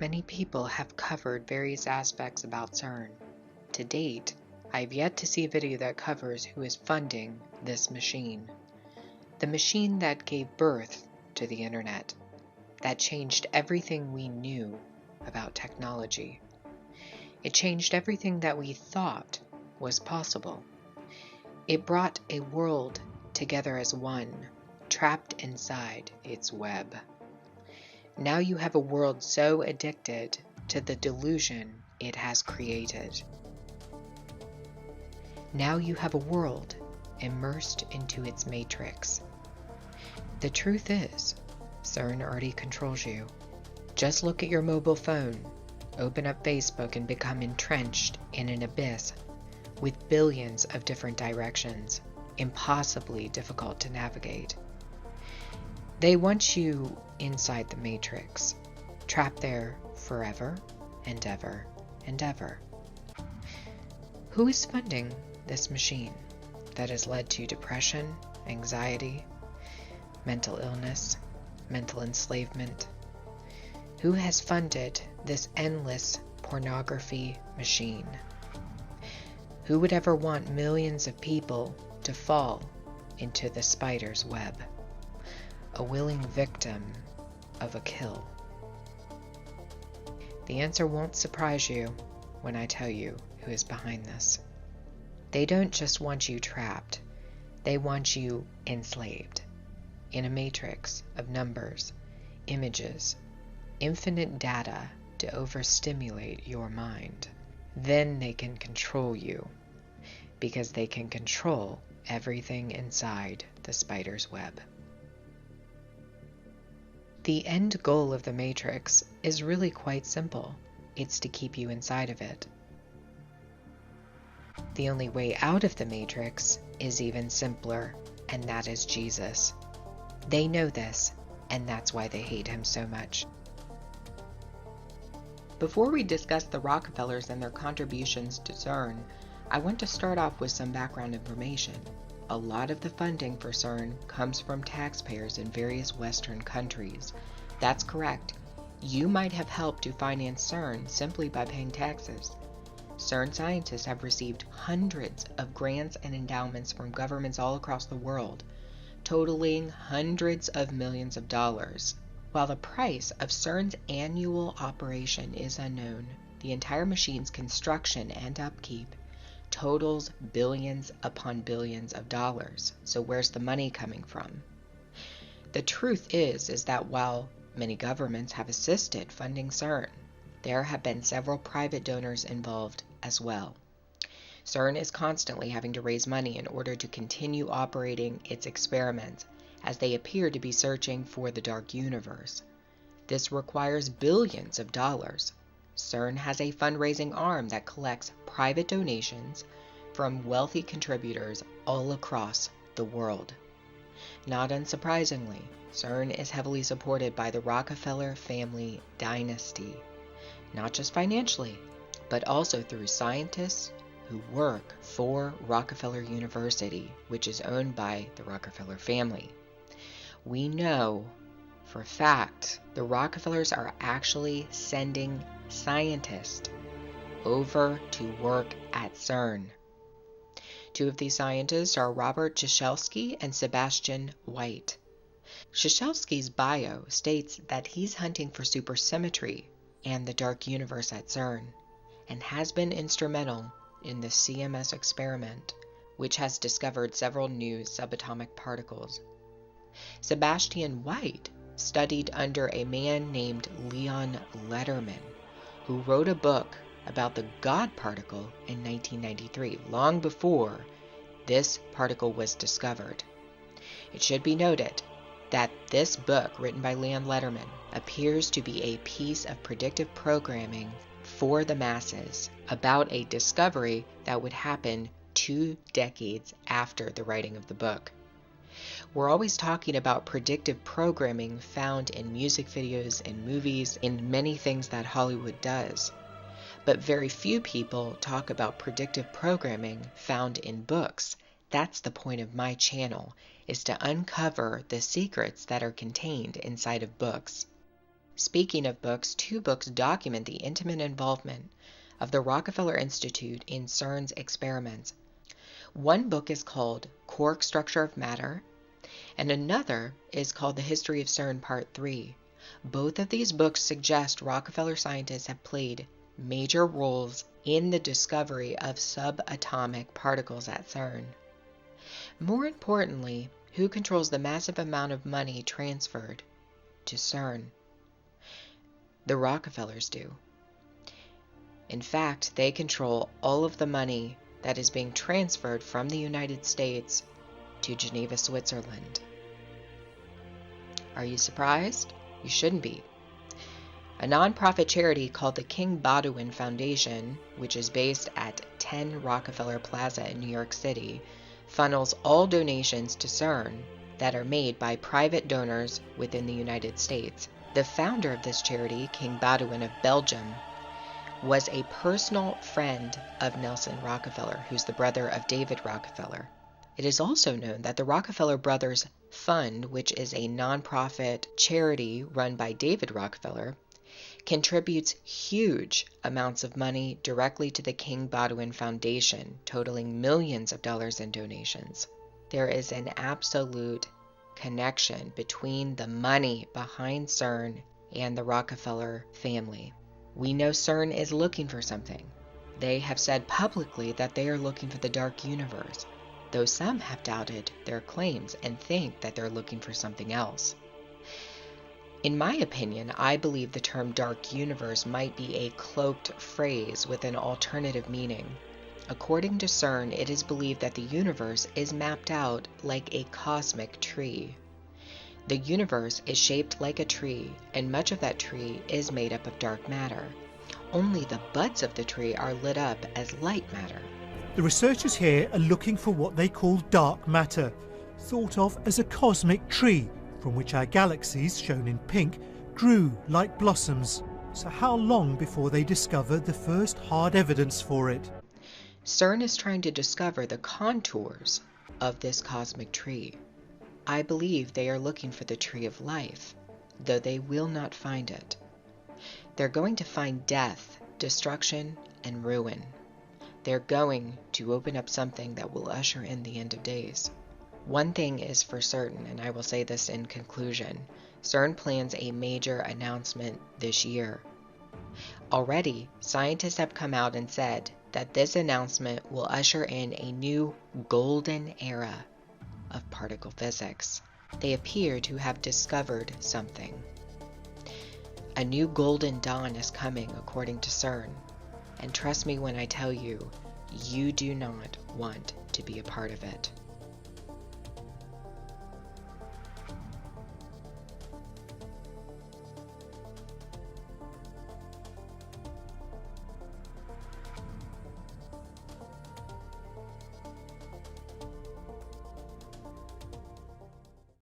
Many people have covered various aspects about CERN. To date, I have yet to see a video that covers who is funding this machine. The machine that gave birth to the internet, that changed everything we knew about technology. It changed everything that we thought was possible. It brought a world together as one, trapped inside its web. Now you have a world so addicted to the delusion it has created. Now you have a world immersed into its matrix. The truth is, CERN already controls you. Just look at your mobile phone, open up Facebook, and become entrenched in an abyss with billions of different directions, impossibly difficult to navigate. They want you inside the matrix, trapped there forever and ever and ever. Who is funding this machine that has led to depression, anxiety, mental illness, mental enslavement? Who has funded this endless pornography machine? Who would ever want millions of people to fall into the spider's web? A willing victim of a kill. The answer won't surprise you when I tell you who is behind this. They don't just want you trapped, they want you enslaved in a matrix of numbers, images, infinite data to overstimulate your mind. Then they can control you, because they can control everything inside the spider's web. The end goal of the matrix is really quite simple. It's to keep you inside of it. The only way out of the matrix is even simpler, and that is Jesus. They know this, and that's why they hate him so much. Before we discuss the Rockefellers and their contributions to CERN, I want to start off with some background information. A lot of the funding for CERN comes from taxpayers in various Western countries. That's correct. You might have helped to finance CERN simply by paying taxes. CERN scientists have received hundreds of grants and endowments from governments all across the world, totaling hundreds of millions of dollars. While the price of CERN's annual operation is unknown, the entire machine's construction and upkeep totals billions upon billions of dollars. So where's the money coming from? The truth is that while many governments have assisted funding CERN, there have been several private donors involved as well. CERN is constantly having to raise money in order to continue operating its experiments, as they appear to be searching for the dark universe. This requires billions of dollars. CERN has a fundraising arm that collects private donations from wealthy contributors all across the world. Not unsurprisingly, CERN is heavily supported by the Rockefeller family dynasty, not just financially, but also through scientists who work for Rockefeller University, which is owned by the Rockefeller family. We know for a fact the Rockefellers are actually sending scientists over to work at CERN. Two of these scientists are Robert Ciesielski and Sebastian White. Ciesielski's bio states that he's hunting for supersymmetry and the dark universe at CERN, and has been instrumental in the CMS experiment, which has discovered several new subatomic particles. Sebastian White studied under a man named Leon Lederman, who wrote a book about the God particle in 1993, long before this particle was discovered. It should be noted that this book, written by Leon Lederman, appears to be a piece of predictive programming for the masses about a discovery that would happen 2 decades after the writing of the book. We're always talking about predictive programming found in music videos and movies, in many things that Hollywood does. But very few people talk about predictive programming found in books. That's the point of my channel, is to uncover the secrets that are contained inside of books. Speaking of books, 2 books document the intimate involvement of the Rockefeller Institute in CERN's experiments. One book is called Quark Structure of Matter, and another is called The History of CERN Part 3. Both of these books suggest Rockefeller scientists have played major roles in the discovery of subatomic particles at CERN. More importantly, who controls the massive amount of money transferred to CERN? The Rockefellers do. In fact, they control all of the money that is being transferred from the United States to Geneva, Switzerland. Are you surprised? You shouldn't be. A nonprofit charity called the King Baudouin Foundation, which is based at 10 Rockefeller Plaza in New York City, funnels all donations to CERN that are made by private donors within the United States. The founder of this charity, King Baudouin of Belgium, was a personal friend of Nelson Rockefeller, who's the brother of David Rockefeller. It is also known that the Rockefeller Brothers Fund, which is a nonprofit charity run by David Rockefeller, contributes huge amounts of money directly to the King Baudouin Foundation, totaling millions of dollars in donations. There is an absolute connection between the money behind CERN and the Rockefeller family. We know CERN is looking for something. They have said publicly that they are looking for the dark universe, though some have doubted their claims and think that they're looking for something else. In my opinion, I believe the term dark universe might be a cloaked phrase with an alternative meaning. According to CERN, it is believed that the universe is mapped out like a cosmic tree. The universe is shaped like a tree, and much of that tree is made up of dark matter. Only the buds of the tree are lit up as light matter. The researchers here are looking for what they call dark matter, thought of as a cosmic tree from which our galaxies, shown in pink, grew like blossoms. So how long before they discover the first hard evidence for it? CERN is trying to discover the contours of this cosmic tree. I believe they are looking for the tree of life, though they will not find it. They're going to find death, destruction, and ruin. They're going to open up something that will usher in the end of days. One thing is for certain, and I will say this in conclusion, CERN plans a major announcement this year. Already, scientists have come out and said that this announcement will usher in a new golden era of particle physics. They appear to have discovered something. A new golden dawn is coming, according to CERN. And trust me when I tell you, you do not want to be a part of it.